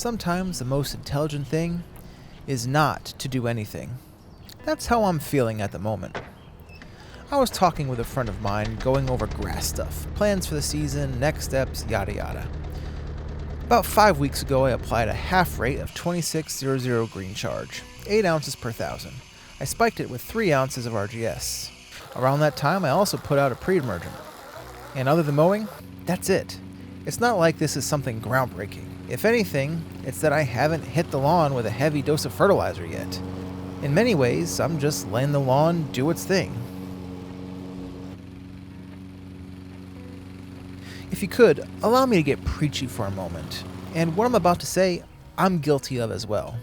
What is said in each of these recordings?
sometimes the most intelligent thing is not to do anything. That's how I'm feeling at the moment. I was talking with a friend of mine, going over grass stuff, plans for the season, next steps, yada yada. About 5 weeks ago, I applied a half rate of 2600 green charge, 8 ounces per thousand. I spiked it with 3 ounces of RGS. Around that time, I also put out a pre-emergent. And other than mowing, that's it. It's not like this is something groundbreaking. If anything, it's that I haven't hit the lawn with a heavy dose of fertilizer yet. In many ways, I'm just letting the lawn do its thing. If you could, allow me to get preachy for a moment. And what I'm about to say, I'm guilty of as well.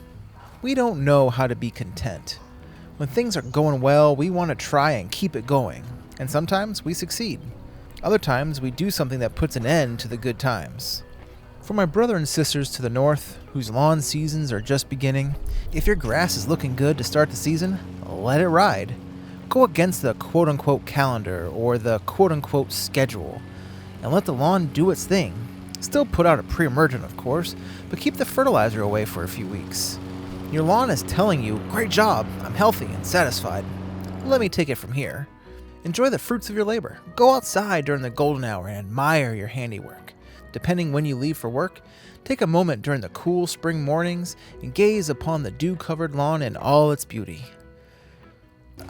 We don't know how to be content. When things are going well, we want to try and keep it going. And sometimes we succeed. Other times we do something that puts an end to the good times. For my brother and sisters to the north, whose lawn seasons are just beginning, if your grass is looking good to start the season, let it ride. Go against the quote-unquote calendar or the quote-unquote schedule, and let the lawn do its thing. Still put out a pre-emergent, of course, but keep the fertilizer away for a few weeks. Your lawn is telling you, great job, I'm healthy and satisfied. Let me take it from here. Enjoy the fruits of your labor. Go outside during the golden hour and admire your handiwork. Depending when you leave for work, take a moment during the cool spring mornings and gaze upon the dew-covered lawn in all its beauty.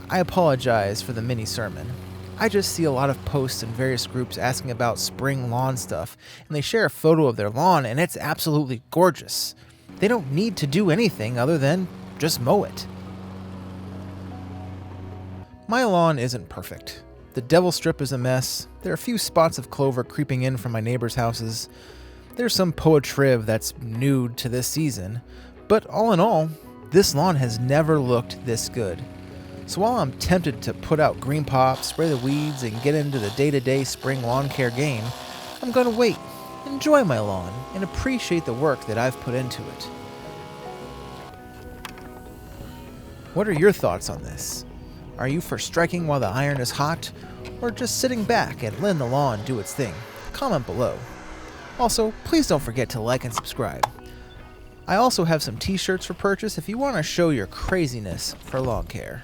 I apologize for the mini sermon. I just see a lot of posts in various groups asking about spring lawn stuff, and they share a photo of their lawn, and it's absolutely gorgeous. They don't need to do anything other than just mow it. My lawn isn't perfect. The devil strip is a mess. There are a few spots of clover creeping in from my neighbors' houses. There's some poetriv that's new to this season. But all in all, this lawn has never looked this good. So while I'm tempted to put out green pop, spray the weeds, and get into the day-to-day spring lawn care game, I'm going to wait, enjoy my lawn, and appreciate the work that I've put into it. What are your thoughts on this? Are you for striking while the iron is hot, or just sitting back and letting the lawn do its thing? Comment below. Also, please don't forget to like and subscribe. I also have some t-shirts for purchase if you want to show your craziness for lawn care.